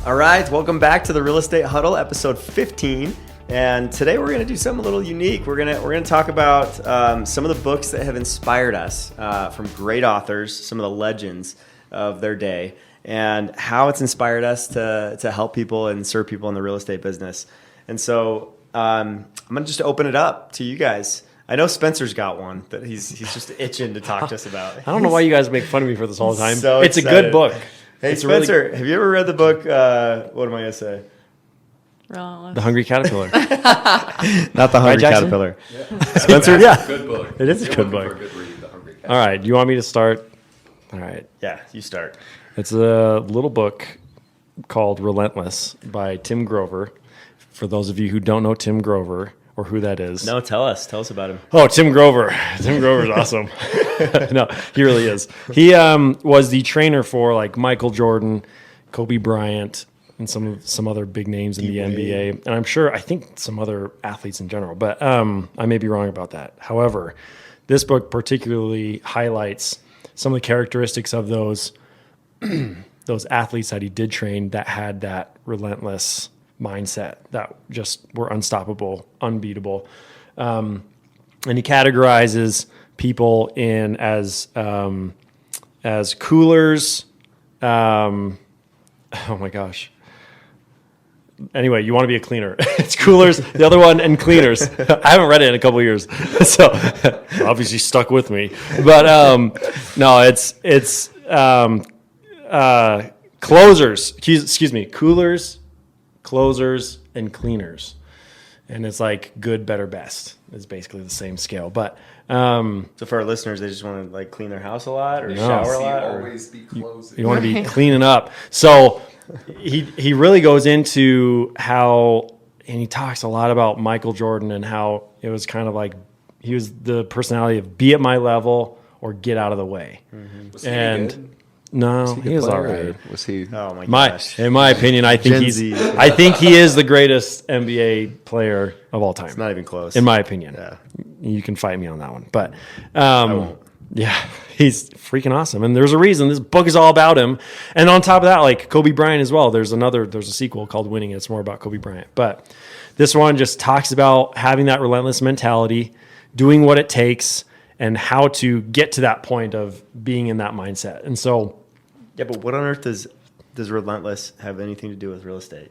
All right, welcome back to the Real Estate Huddle, episode 15. And today we're going to do something a little unique. We're going to talk about some of the books that have inspired us from great authors, some of the legends of their day, and how it's inspired us to help people and serve people in the real estate business. And so I'm going to just open it up to you guys. I know Spencer's got one that he's just itching to talk to us about. I don't know why you guys make fun of me for this all the time. So it's excited. a good book. Hey, it's Spencer, have you ever read the book, what am I going to say? Relentless. The Hungry Caterpillar. Not the Hungry Jackson? Caterpillar. Yeah. Spencer, Yeah. Good book. It is a You're good looking book. For a good read, The Hungry Cat. All right. Do you want me to start? All right. Yeah, you start. It's a little book called Relentless by Tim Grover. For those of you who don't know Tim Grover or who that is. No, tell us about him. Oh, Tim Grover. Tim Grover's awesome. No, he really is. He was the trainer for like Michael Jordan, Kobe Bryant, and some other big names in the NBA. And I think some other athletes in general, but I may be wrong about that. However, this book particularly highlights some of the characteristics of those athletes that he did train that had that relentless mindset, that just were unstoppable, unbeatable. And he categorizes people in as coolers. Oh my gosh. Anyway, you want to be a cleaner. It's coolers, the other one, and cleaners. I haven't read it in a couple of years, so obviously stuck with me. But no, it's closers. Excuse me, coolers, closers, and cleaners. And it's like good, better, best. It's basically the same scale. But So for our listeners, they just want to like clean their house a lot or No. shower a lot. Or... Always be closing. you want to be cleaning up. So he really goes into how, and he talks a lot about Michael Jordan and how it was kind of like he was the personality of be at my level or get out of the way. Mm-hmm. Was he And good? no, Was he was good all player, right. or was he? Oh my My, gosh. in my opinion, I think Gen Z. I think he is the greatest NBA player of all time. It's not even close. In my opinion. Yeah. You can fight me on that one. But won't. yeah, he's freaking awesome. And there's a reason this book is all about him. And on top of that, like Kobe Bryant as well, there's a sequel called Winning. It's more about Kobe Bryant. But this one just talks about having that relentless mentality, doing what it takes, and how to get to that point of being in that mindset. And so Yeah, but what on earth does Relentless have anything to do with real estate?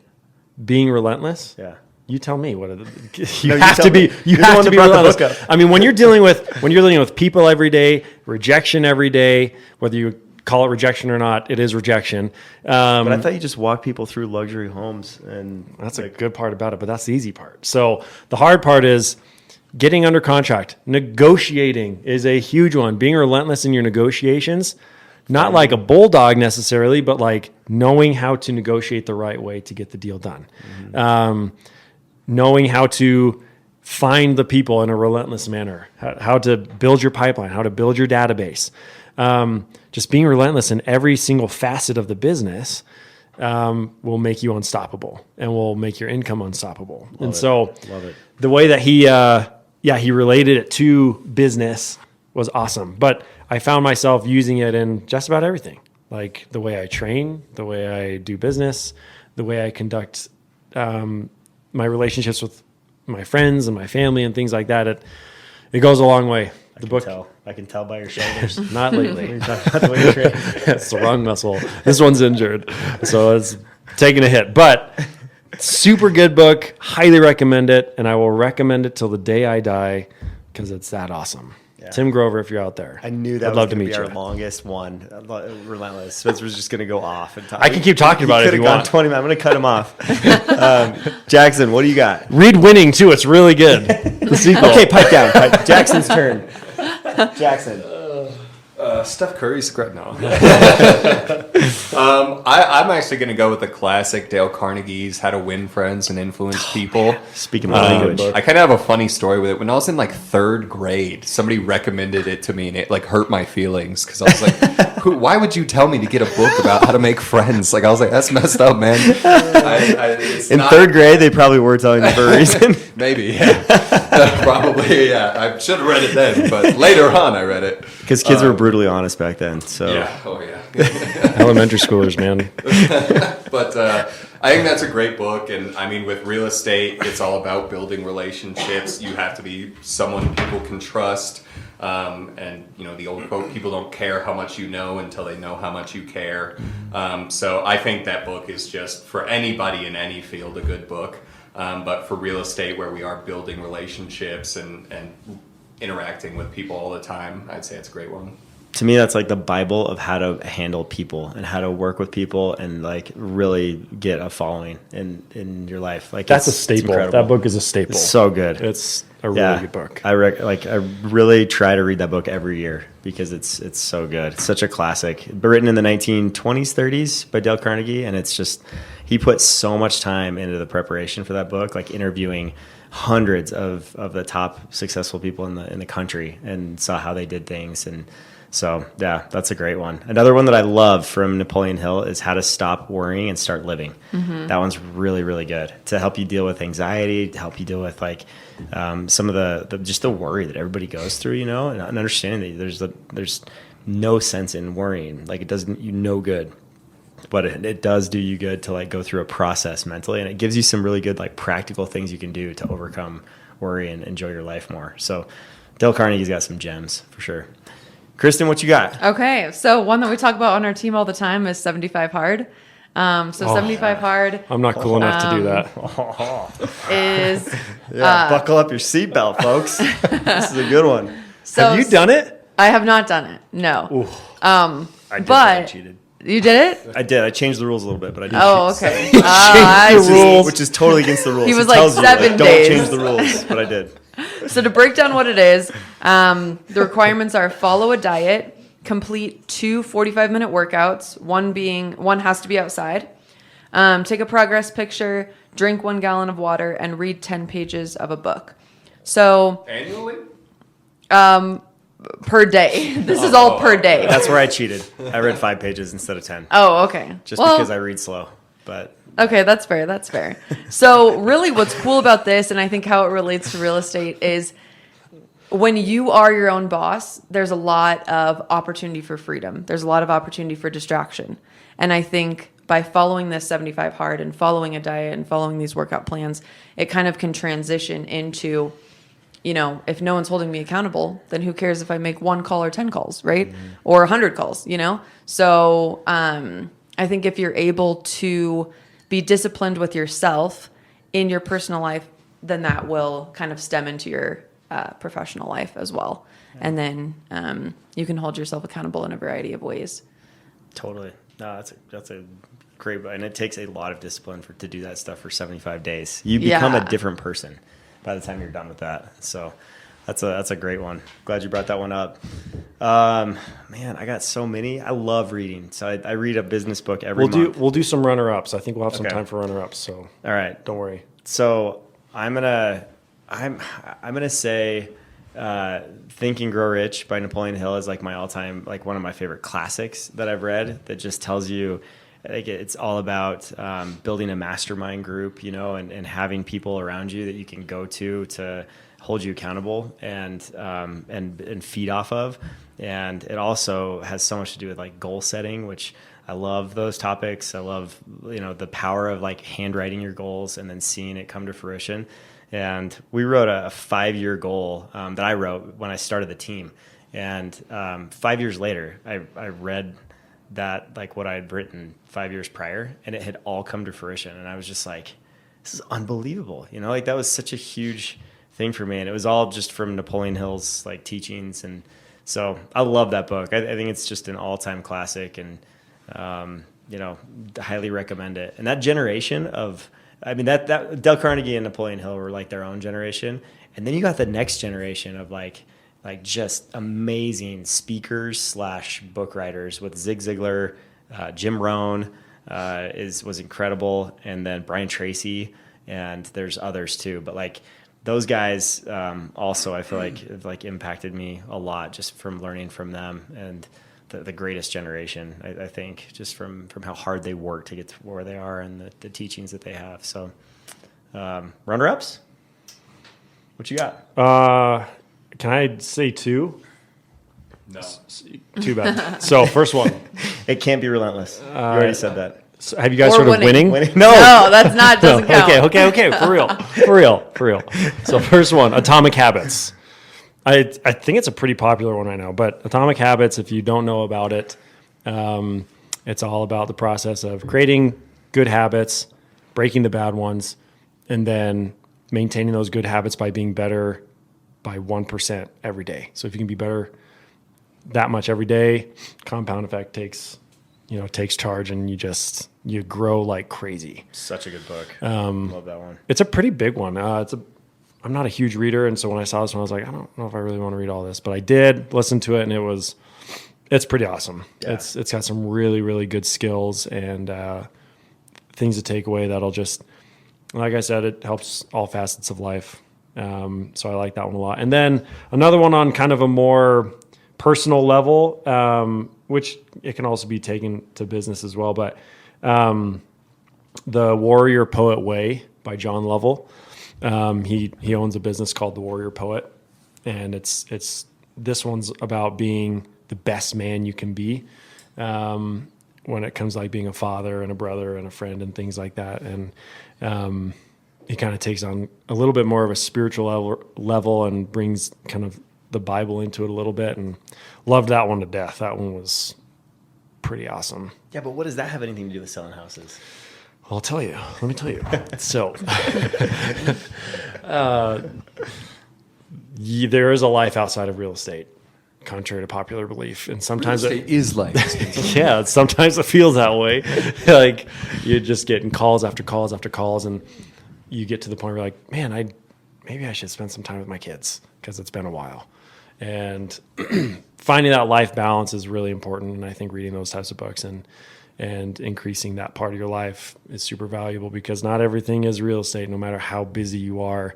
being relentless, Yeah. you tell me what No, you you have tell to be. me. You You're the have one to that be brought the relentless. book up. I mean, when you're dealing with people every day, rejection every day, whether you call it rejection or not, it is rejection. But I thought you just walk people through luxury homes and That's a good part about it, but that's the easy part. So the hard part is getting under contract. Negotiating is a huge one. Being relentless in your negotiations. Not like a bulldog necessarily, but like knowing how to negotiate the right way to get the deal done. Knowing how to find the people in a relentless manner, how to build your pipeline, how to build your database. Just being relentless in every single facet of the business will make you unstoppable and will make your income unstoppable. Love it. The way that he related it to business was awesome. But I found myself using it in just about everything, like the way I train, the way I do business, the way I conduct my relationships with my friends and my family and things like that. It goes a long way. I can tell by your shoulders. Not lately. The way you train. It's the wrong muscle. This one's injured, so it's taking a hit. But super good book. Highly recommend it, and I will recommend it till the day I die because it's that awesome. Yeah. Tim Grover, if you're out there, I knew that I'd was love to going to meet be our you. longest one. Relentless. Spencer was just going to go off. And talk. I can keep talking about it if you Could've gone want. 20 minutes. I'm going to cut him off. Jackson, what do you got? Read Winning too. It's really good. The sequel. Okay, pipe down. Jackson's turn. Jackson. Steph Curry's great now. I'm actually going to go with the classic Dale Carnegie's How to Win Friends and Influence People. Speaking my language. I kind of have a funny story with it. When I was in like third grade, somebody recommended it to me and it like hurt my feelings because I was like, why would you tell me to get a book about how to make friends? Like, I was like, that's messed up, man. In third grade, they probably were telling you for a reason. Maybe, yeah. Probably, yeah. I should have read it then, but later on I read it. Because kids were brutally honest back then. So yeah, oh yeah. Elementary schoolers, man. But I think that's a great book. And I mean, with real estate, it's all about building relationships. You have to be someone people can trust. And you know, the old quote, people don't care how much you know until they know how much you care. So I think that book is just for anybody in any field a good book. But for real estate, where we are building relationships and interacting with people all the time, I'd say it's a great one. To me, that's like the Bible of how to handle people and how to work with people and like really get a following in your life. Like That's a staple. That book is a staple. It's so good. It's a really good book. I really try to read that book every year because it's so good. It's such a classic. Written in the 1920s, 30s by Dale Carnegie, and it's just he put so much time into the preparation for that book, like interviewing hundreds of the top successful people in the country and saw how they did things. And so, yeah, that's a great one. Another one that I love from Napoleon Hill is How to Stop Worrying and Start Living. That one's really, really good to help you deal with anxiety, to help you deal with like some of the just the worry that everybody goes through, you know, and understanding that there's no sense in worrying. Like it doesn't you no good, but it does do you good to like go through a process mentally, and it gives you some really good like practical things you can do to overcome worry and enjoy your life more. So Dale Carnegie's got some gems for sure. Kristen, what you got? Okay, so one that we talk about on our team all the time is 75 Hard. 75 Hard. I'm not cool enough to do that. Is buckle up your seatbelt, folks. This is a good one. so Have you done it? I have not done it. No. I did, but I cheated. You did it? I did. I changed the rules a little bit, but I did. Oh, cheat. okay. Changed the see. rules, which is totally against the rules. He was It like tells you, 7 days. Don't change the rules, but I did. So to break down what it is, the requirements are follow a diet, complete 2 45-minute workouts, one has to be outside, take a progress picture, drink 1 gallon of water, and read 10 pages of a book. So Annually? per day. This is all per day. That's where I cheated. I read 5 pages instead of 10. Oh, okay. Just because I read slow, but... Okay, that's fair. That's fair. So really what's cool about this, and I think how it relates to real estate, is when you are your own boss, there's a lot of opportunity for freedom. There's a lot of opportunity for distraction. And I think by following this 75 Hard and following a diet and following these workout plans, it kind of can transition into, you know, if no one's holding me accountable, then who cares if I make 1 call or 10 calls, right? Or 100 calls, you know? So I think if you're able to be disciplined with yourself in your personal life, then that will kind of stem into your professional life as well. Yeah. And then you can hold yourself accountable in a variety of ways. Totally. No, that's a great, and it takes a lot of discipline to do that stuff for 75 days. You become a different person by the time you're done with that. So that's a great one. Glad you brought that one up. Man, I got so many. I love reading. So I read a business book every month. We'll do some runner-ups. I think we'll have some time for runner-ups. So all right, don't worry. So I'm gonna say Think and Grow Rich by Napoleon Hill is like my all-time, like one of my favorite classics that I've read, that just tells you like it's all about building a mastermind group, you know, and having people around you that you can go to hold you accountable and feed off of. And it also has so much to do with like goal setting, which I love those topics. I love, you know, the power of like handwriting your goals and then seeing it come to fruition. And we wrote a 5-year goal that I wrote when I started the team. And 5 years later, I read that, like what I had written 5 years prior, and it had all come to fruition. And I was just like, this is unbelievable. You know, like that was such a huge thing for me. And it was all just from Napoleon Hill's like teachings. And so I love that book. I think it's just an all-time classic, and, you know, highly recommend it. And that generation of, I mean, that Dale Carnegie and Napoleon Hill were like their own generation. And then you got the next generation of like just amazing speakers / book writers with Zig Ziglar, Jim Rohn was incredible. And then Brian Tracy, and there's others too. But like those guys also, I feel like have like impacted me a lot just from learning from them. And the greatest generation, I think, just from how hard they work to get to where they are and the teachings that they have. So, runner-ups? What you got? Can I say two? No. Too bad. So first one. It can't be Relentless. You already said that. So have you guys Or heard of winning. Winning? No. No, that's not, doesn't count. Okay. For real. So first one, Atomic Habits. I think it's a pretty popular one right now, but Atomic Habits, if you don't know about it, it's all about the process of creating good habits, breaking the bad ones, and then maintaining those good habits by being better by 1% every day. So if you can be better that much every day, compound effect takes charge, and you grow like crazy. Such a good book. Love that one. It's a pretty big one. I'm not a huge reader, and so when I saw this one, I was like, I don't know if I really want to read all this, but I did listen to it, and it's pretty awesome. Yeah. It's got some really, really good skills and things to take away that'll just, like I said, it helps all facets of life. So I like that one a lot. And then another one on kind of a more personal level, which it can also be taken to business as well, but The Warrior Poet Way by John Lovell. He owns a business called The Warrior Poet, and it's this one's about being the best man you can be when it comes to like being a father and a brother and a friend and things like that. And he kind of takes on a little bit more of a spiritual level and brings kind of the Bible into it a little bit, and loved that one to death. That one was pretty awesome. Yeah, but what does that have anything to do with selling houses? I'll tell you. Let me tell you. So, there is a life outside of real estate, contrary to popular belief, and sometimes Real estate is life. yeah, sometimes it feels that way. Like you're just getting calls after calls after calls, and you get to the point where you're like, man, maybe I should spend some time with my kids because it's been a while. And finding that life balance is really important, and I think reading those types of books and increasing that part of your life is super valuable, because not everything is real estate. No matter how busy you are,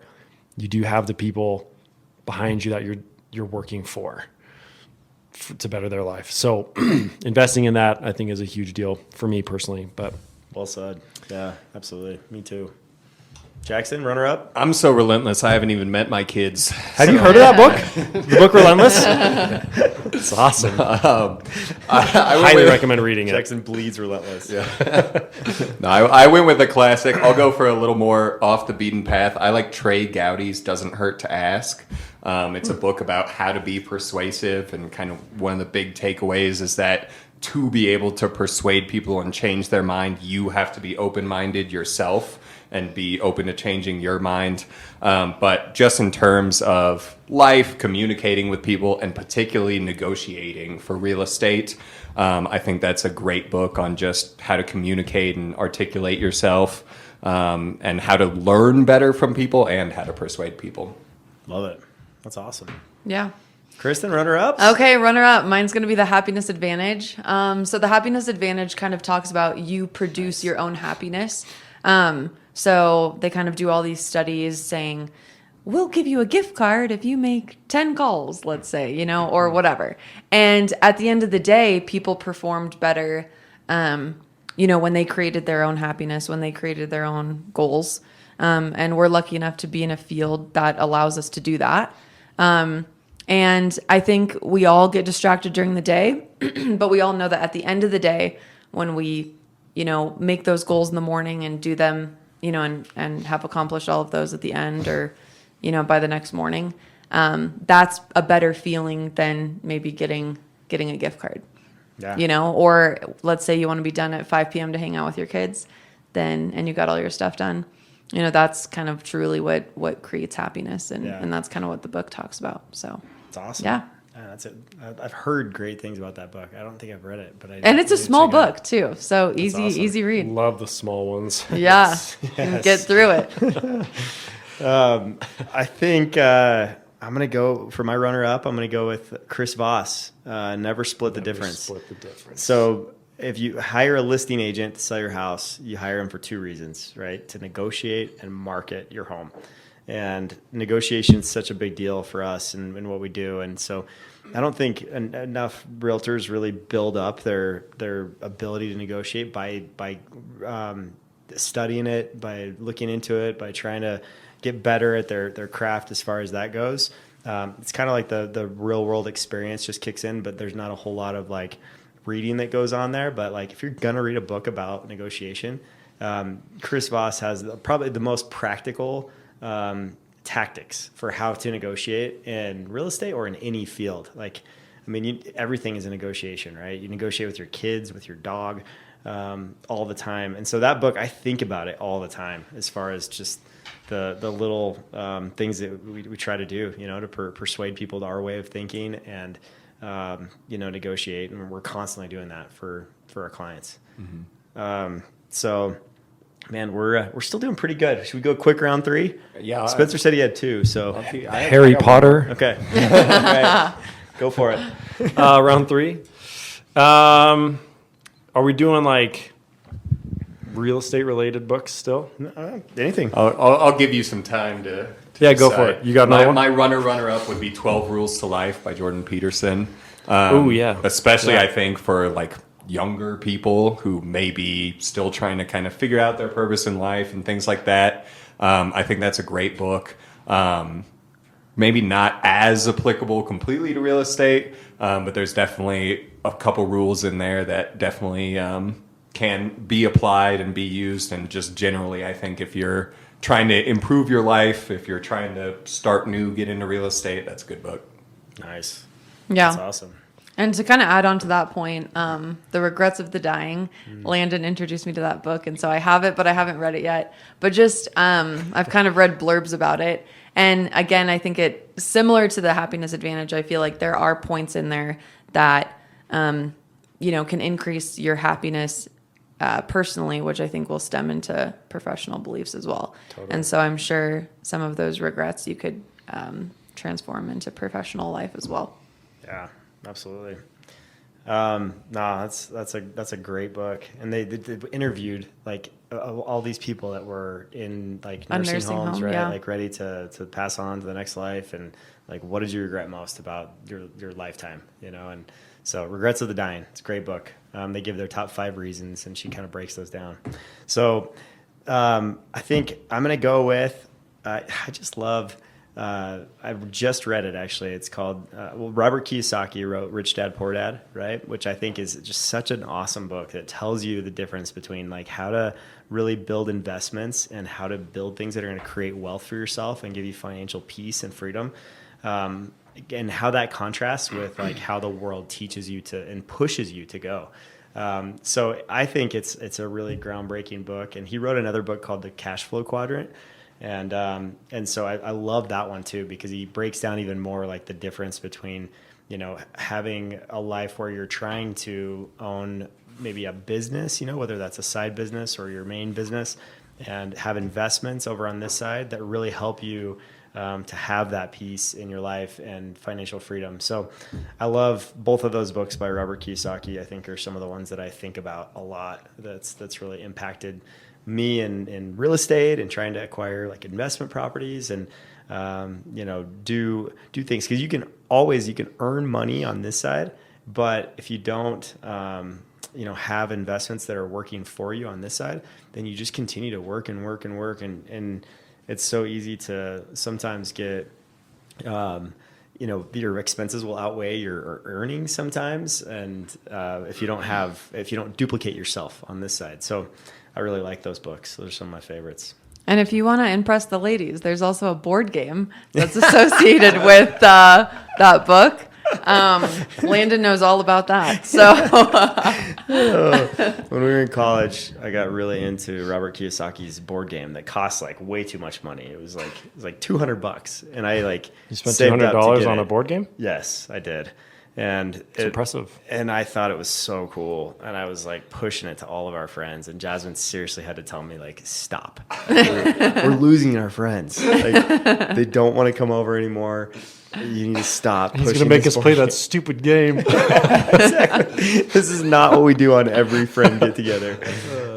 you do have the people behind you that you're working for to better their life. So investing in that, I think, is a huge deal for me personally. But Well said. Yeah, absolutely. Me too. Jackson, runner up. I'm so relentless. I haven't even met my kids. have you heard of that book? The book Relentless? It's awesome. I Highly recommend reading it. Jackson bleeds Relentless. Yeah. No, I went with a classic. I'll go for a little more off the beaten path. I like Trey Gowdy's Doesn't Hurt to Ask. It's a book about how to be persuasive, and kind of one of the big takeaways is that to be able to persuade people and change their mind, you have to be open-minded yourself and be open to changing your mind. But just in terms of life, communicating with people, and particularly negotiating for real estate, I think that's a great book on just how to communicate and articulate yourself, and how to learn better from people and how to persuade people. Love it. That's awesome. Yeah. Kristen, runner up. Okay, runner up. Mine's going to be The Happiness Advantage. So The Happiness Advantage kind of talks about you produce your own happiness. So they kind of do all these studies saying, we'll give you a gift card if you make 10 calls, let's say, or whatever. And at the end of the day, people performed better, when they created their own happiness, when they created their own goals. And we're lucky enough to be in a field that allows us to do that. And I think we all get distracted during the day, but we all know that at the end of the day, when we, make those goals in the morning and do them, and have accomplished all of those at the end, or, by the next morning, that's a better feeling than maybe getting a gift card. Yeah. Or let's say you want to be done at 5 p.m. to hang out with your kids, and you got all your stuff done. That's kind of truly what creates happiness, and that's kind of what the book talks about. So it's awesome. Yeah. That's it. I've heard great things about that book. I don't think I've read it, but and it's a small book too, so easy read. Love the small ones. Yeah, Yes. Get through it. I think I'm gonna go for my runner up. I'm gonna go with Chris Voss. Never split the difference. Split the difference. So if you hire a listing agent to sell your house, you hire him for two reasons, right? To negotiate and market your home. And negotiation is such a big deal for us and what we do. And so I don't think enough realtors really build up their ability to negotiate by studying it, by looking into it, by trying to get better at their craft as far as that goes. It's kind of like the real world experience just kicks in, but there's not a whole lot of like reading that goes on there. But like if you're going to read a book about negotiation, Chris Voss has probably the most practical tactics for how to negotiate in real estate or in any field. Like, I mean, everything is a negotiation, right? You negotiate with your kids, with your dog, all the time. And so that book, I think about it all the time as far as just the little things that we try to do, to persuade people to our way of thinking and, negotiate. And we're constantly doing that for our clients. Mm-hmm. So, man, we're still doing pretty good. Should we go quick round 3? Yeah. Spencer said he had 2, so. Harry Potter. Okay. All right. Go for it. Round 3. Are we doing like real estate related books still? Anything. I'll give you some time to Yeah, go decide. for it. You got another one? My runner-up would be 12 Rules to Life by Jordan Peterson. Oh, yeah. Especially, Yeah. I think, for like younger people who may be still trying to kind of figure out their purpose in life and things like that. I think that's a great book. Maybe not as applicable completely to real estate, but there's definitely a couple rules in there that definitely can be applied and be used. And just generally, I think if you're trying to improve your life, if you're trying to start new, get into real estate, that's a good book. Nice. Yeah. That's awesome. And to kind of add on to that point, The Regrets of the Dying, Landon introduced me to that book. And so I have it, but I haven't read it yet. But just, I've kind of read blurbs about it. And again, I think similar to the Happiness Advantage, I feel like there are points in there that, can increase your happiness personally, which I think will stem into professional beliefs as well. Totally. And so I'm sure some of those regrets you could transform into professional life as well. Yeah, absolutely. That's a great book. And they interviewed like all these people that were in like nursing homes, right? Yeah. Like ready to pass on to the next life. And like, what did you regret most about your lifetime? And so Regrets of the Dying, it's a great book. They give their top 5 reasons and she kind of breaks those down. So I think I'm going to go with, I just love, I've just read it actually. It's called, Robert Kiyosaki wrote Rich Dad, Poor Dad, right? Which I think is just such an awesome book that tells you the difference between like how to really build investments and how to build things that are going to create wealth for yourself and give you financial peace and freedom. And how that contrasts with like how the world teaches you to and pushes you to go. So I think it's a really groundbreaking book. And he wrote another book called the Cashflow Quadrant. And so I love that one too, because he breaks down even more like the difference between, having a life where you're trying to own maybe a business, whether that's a side business or your main business, and have investments over on this side that really help you to have that peace in your life and financial freedom. So I love both of those books by Robert Kiyosaki. I think are some of the ones that I think about a lot. That's really impacted me in real estate and trying to acquire like investment properties and do things, because you can earn money on this side, but if you don't have investments that are working for you on this side, then you just continue to work and it's so easy to sometimes get your expenses will outweigh your earnings sometimes, and if you don't duplicate yourself on this side. So I really like those books. Those are some of my favorites. And if you want to impress the ladies, there's also a board game that's associated with that book. Landon knows all about that. So when we were in college, I got really into Robert Kiyosaki's board game that cost like way too much money. It was like $200, and I like You spent saved up to $200 get on it. a board game? Yes, I did. And It's impressive. And I thought it was so cool. And I was like pushing it to all of our friends. And Jasmine seriously had to tell me, like, stop. We're losing our friends. Like, they don't want to come over anymore. You need to stop. He's going to make us play that stupid game. Exactly. This is not what we do on every friend get together.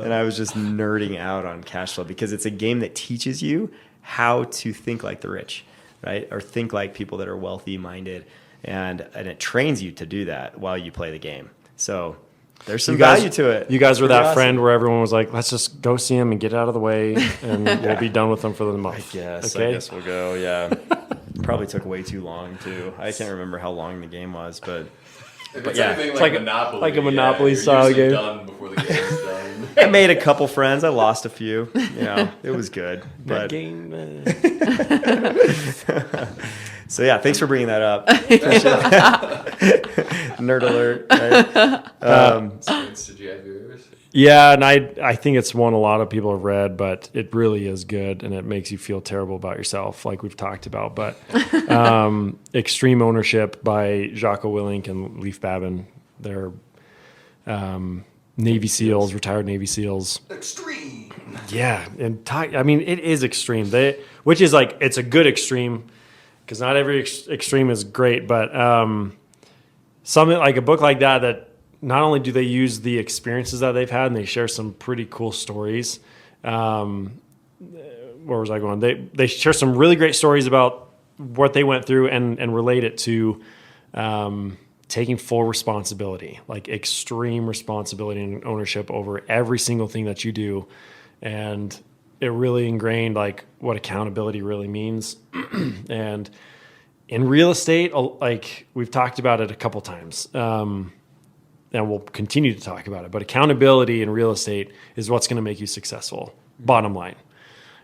And I was just nerding out on Cashflow because it's a game that teaches you how to think like the rich, right? Or think like people that are wealthy minded. And it trains you to do that while you play the game. So there's some value to it. You guys were that Pretty friend awesome. where everyone was like, let's just go see him and get out of the way, and we'll be done with them for the month. I guess we'll go, yeah. Probably took way too long, too. I can't remember how long the game was, but If it's yeah, anything it's like, like Monopoly, like a Monopoly you're style usually game. done before the game's done. I made a couple friends. I lost a few. It was good. That But game. so yeah, thanks for bringing that up. Nerd alert. Right? Spence, did you have yours? Yeah, and I think it's one a lot of people have read, but it really is good, and it makes you feel terrible about yourself, like we've talked about. But Extreme Ownership by Jocko Willink and Leif Babin. They're Navy SEALs, retired Navy SEAls. Extreme. Yeah, and I mean, it is extreme. Which is like, it's a good extreme, because not every extreme is great, but something like a book like that not only do they use the experiences that they've had, and they share some pretty cool stories. Where was I going? They share some really great stories about what they went through and relate it to taking full responsibility, like extreme responsibility and ownership over every single thing that you do. And it really ingrained like what accountability really means. And in real estate, like we've talked about it a couple times, and we'll continue to talk about it, but accountability in real estate is what's going to make you successful. Bottom line.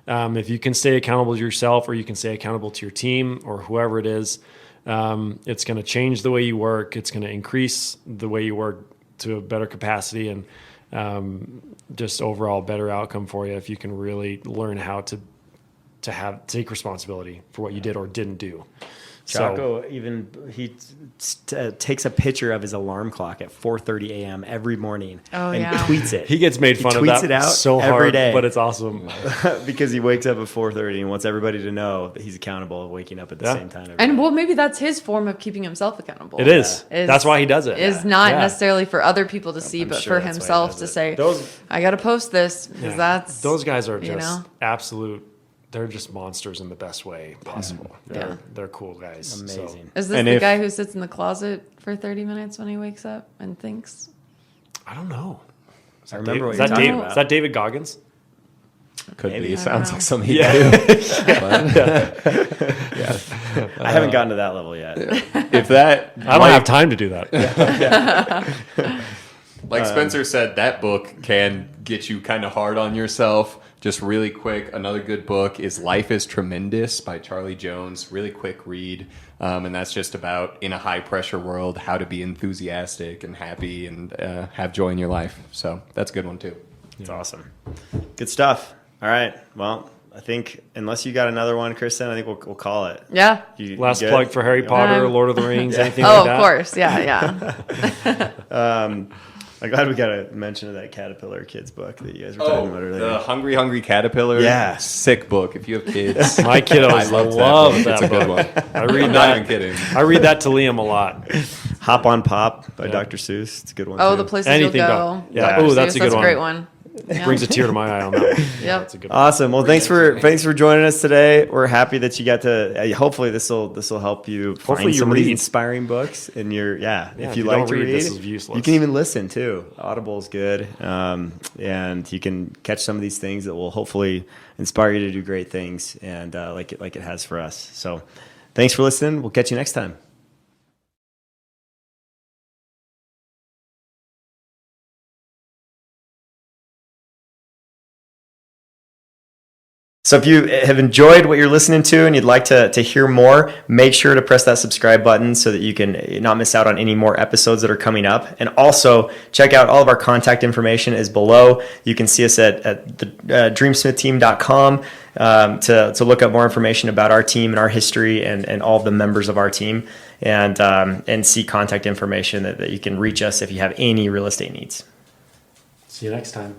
If you can stay accountable to yourself, or you can stay accountable to your team or whoever it is, it's going to change the way you work. It's going to increase the way you work to a better capacity, and just overall better outcome for you if you can really learn how to take responsibility for what you did or didn't do. Jocko takes a picture of his alarm clock at 4:30 a.m. every morning and tweets it. He gets made fun of tweets that it out so every hard, day. but it's awesome. Because he wakes up at 4:30 and wants everybody to know that he's accountable of waking up at the same time. Every And day. well, maybe that's his form of keeping himself accountable. It is. That's why he does it. Is not necessarily for other people to see, I'm but sure for that's why he himself does to it. say, I got to post this because that's those guys are you just know? absolute. They're just monsters in the best way possible. Yeah. They're cool guys. Amazing. So, Is this the guy who sits in the closet for 30 minutes when he wakes up and thinks? I don't know. I remember what Is you're that talking David? about. Is that David Goggins? Could Maybe. be. I Sounds know. like something Yeah. you do. I haven't gotten to that level yet. If that, I don't have time to do that. like Spencer said, that book can get you kind of hard on yourself. Just really quick, another good book is Life is Tremendous by Charlie Jones. Really quick read. And that's just about, in a high pressure world, how to be enthusiastic and happy and have joy in your life. So that's a good one too. It's awesome. Good stuff. All right. Well, I think unless you got another one, Kristen, I think we'll call it. Yeah. You Last good? plug for Harry Potter, Lord of the Rings, anything Oh, like of that. course. Yeah. I'm glad we got a mention of that Caterpillar Kids book that you guys were talking about earlier. The Hungry Hungry Caterpillar. Yeah. Sick book. If you have kids. My kiddos love that It's a good book. one. I read I'm that. not even kidding. I read that to Liam a lot. Hop on Pop by Yeah. Dr. Seuss. It's a good one. Oh, too. the places Anything you'll go. go. Yeah. Dr. Ooh, that's Seuss, a good that's one. a great one. Yeah. Brings a tear to my eye on that one. Yeah, that's a good one. Awesome. Well, thanks for joining us today. We're happy that you got to. Hopefully, this will help you Hopefully find you some of these read. inspiring books. And if you don't like to read, this is useless. you can even listen too. Audible is good, and you can catch some of these things that will hopefully inspire you to do great things, and like it has for us. So, thanks for listening. We'll catch you next time. So if you have enjoyed what you're listening to and you'd like to hear more, make sure to press that subscribe button so that you can not miss out on any more episodes that are coming up. And also check out all of our contact information is below. You can see us at the dreamsmithteam.com to look up more information about our team and our history and all of the members of our team, and see contact information that you can reach us if you have any real estate needs. See you next time.